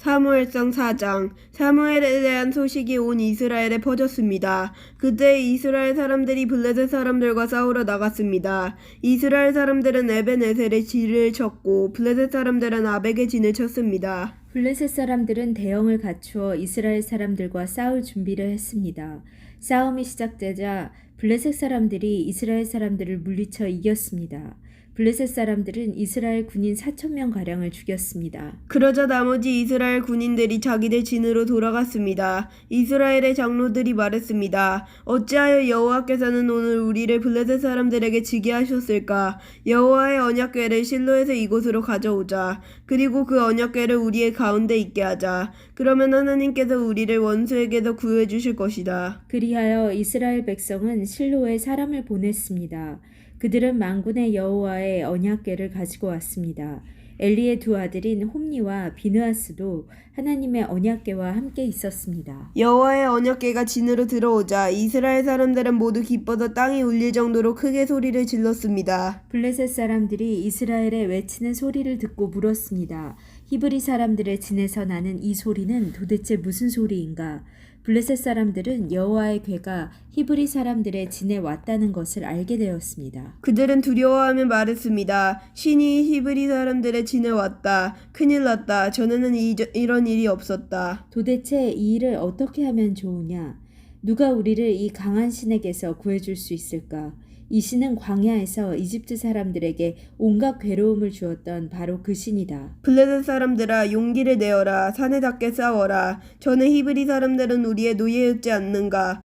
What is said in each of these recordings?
사무엘상 4장. 사무엘에 대한 소식이 온 이스라엘에 퍼졌습니다. 그때 이스라엘 사람들이 블레셋 사람들과 싸우러 나갔습니다. 이스라엘 사람들은 에벤에셀에 진을 쳤고 블레셋 사람들은 아벡에 진을 쳤습니다. 블레셋 사람들은 대형을 갖추어 이스라엘 사람들과 싸울 준비를 했습니다. 싸움이 시작되자 블레셋 사람들이 이스라엘 사람들을 물리쳐 이겼습니다. 블레셋 사람들은 이스라엘 군인 4,000명 가량을 죽였습니다. 그러자 나머지 이스라엘 군인들이 자기들 진으로 돌아갔습니다. 이스라엘의 장로들이 말했습니다. 어찌하여 여호와께서는 오늘 우리를 블레셋 사람들에게 지게 하셨을까? 여호와의 언약궤를 실로에서 이곳으로 가져오자. 그리고 그 언약궤를 우리의 가운데 있게 하자. 그러면 하나님께서 우리를 원수에게서 구해 주실 것이다. 그리하여 이스라엘 백성은 실로에 사람을 보냈습니다. 그들은 만군의 여호와의 언약궤를 가지고 왔습니다. 엘리의 두 아들인 홈니와 비느하스도 하나님의 언약궤와 함께 있었습니다. 여호와의 언약궤가 진으로 들어오자 이스라엘 사람들은 모두 기뻐서 땅이 울릴 정도로 크게 소리를 질렀습니다. 블레셋 사람들이 이스라엘의 외치는 소리를 듣고 물었습니다. 히브리 사람들의 진에서 나는 이 소리는 도대체 무슨 소리인가? 블레셋 사람들은 여호와의 궤가 히브리 사람들의 진에 왔다는 것을 알게 되었습니다. 그들은 두려워하며 말했습니다. 신이 히브리 사람들의 진에 왔다. 큰일 났다. 전에는 이런 일이 없었다. 도대체 이 일을 어떻게 하면 좋으냐? 누가 우리를 이 강한 신에게서 구해줄 수 있을까? 이 신은 광야에서 이집트 사람들에게 온갖 괴로움을 주었던 바로 그 신이다. 블레셋 사람들아, 용기를 내어라. 사내답게 싸워라. 전에 히브리 사람들은 우리의 노예였지 않는가?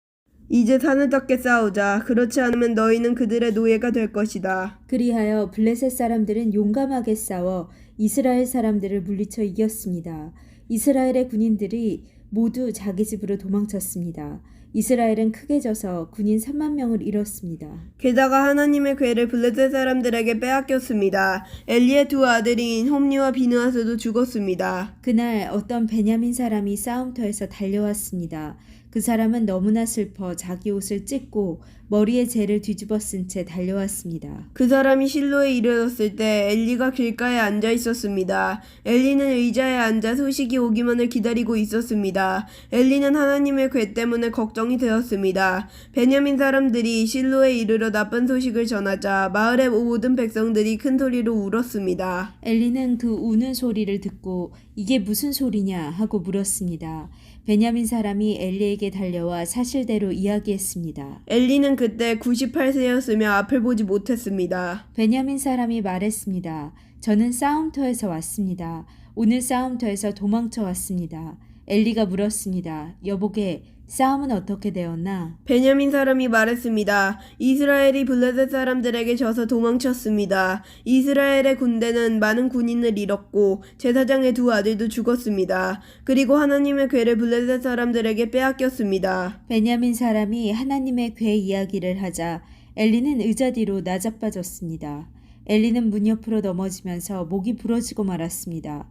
이제 사내답게 싸우자. 그렇지 않으면 너희는 그들의 노예가 될 것이다. 그리하여 블레셋 사람들은 용감하게 싸워 이스라엘 사람들을 물리쳐 이겼습니다. 이스라엘의 군인들이 모두 자기 집으로 도망쳤습니다. 이스라엘은 크게 져서 군인 3만 명을 잃었습니다. 게다가 하나님의 궤를 블레셋 사람들에게 빼앗겼습니다. 엘리의 두 아들인 홈니와 비느하스도 죽었습니다. 그날 어떤 베냐민 사람이 싸움터에서 달려왔습니다. 그 사람은 너무나 슬퍼 자기 옷을 찢고 머리에 재를 뒤집어 쓴 채 달려왔습니다. 그 사람이 실로에 이르렀을 때 엘리가 길가에 앉아 있었습니다. 엘리는 의자에 앉아 소식이 오기만을 기다리고 있었습니다. 엘리는 하나님의 궤 때문에 걱정이 되었습니다. 베냐민 사람들이 실로에 이르러 나쁜 소식을 전하자 마을의 모든 백성들이 큰 소리로 울었습니다. 엘리는 그 우는 소리를 듣고 이게 무슨 소리냐 하고 물었습니다. 베냐민 사람이 엘리에게 달려와 사실대로 이야기했습니다. 엘리는 그때 98세였으며 앞을 보지 못했습니다. 베냐민 사람이 말했습니다. 저는 싸움터에서 왔습니다. 오늘 싸움터에서 도망쳐 왔습니다. 엘리가 물었습니다. 여보게, 싸움은 어떻게 되었나? 베냐민 사람이 말했습니다. 이스라엘이 블레셋 사람들에게 져서 도망쳤습니다. 이스라엘의 군대는 많은 군인을 잃었고 제사장의 두 아들도 죽었습니다. 그리고 하나님의 궤를 블레셋 사람들에게 빼앗겼습니다. 베냐민 사람이 하나님의 궤 이야기를 하자 엘리는 의자 뒤로 나자빠졌습니다. 엘리는 문 옆으로 넘어지면서 목이 부러지고 말았습니다.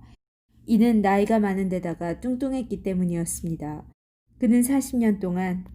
이는 나이가 많은 데다가 뚱뚱했기 때문이었습니다. 그는 40년 동안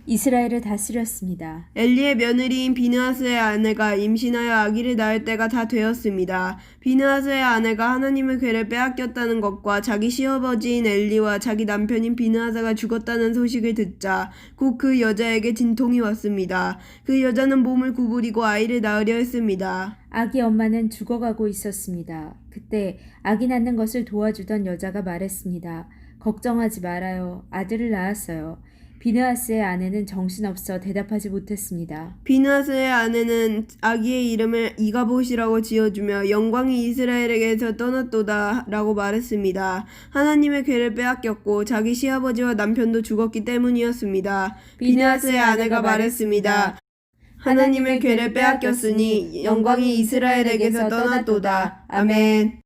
이스라엘을 다스렸습니다. 엘리의 며느리인 비느하스의 아내가 임신하여 아기를 낳을 때가 다 되었습니다. 비느하스의 아내가 하나님의 궤를 빼앗겼다는 것과 자기 시아버지인 엘리와 자기 남편인 비느하스가 죽었다는 소식을 듣자 곧 그 여자에게 진통이 왔습니다. 그 여자는 몸을 구부리고 아이를 낳으려 했습니다. 아기 엄마는 죽어가고 있었습니다. 그때 아기 낳는 것을 도와주던 여자가 말했습니다. 걱정하지 말아요. 아들을 낳았어요. 비느하스의 아내는 정신없어 대답하지 못했습니다. 비느하스의 아내는 아기의 이름을 이가봇이라고 지어주며 영광이 이스라엘에게서 떠났도다 라고 말했습니다. 하나님의 궤를 빼앗겼고 자기 시아버지와 남편도 죽었기 때문이었습니다. 비느하스의 아내가 말했습니다. 하나님의 궤를 빼앗겼으니 영광이 이스라엘에게서 떠났도다. 아멘.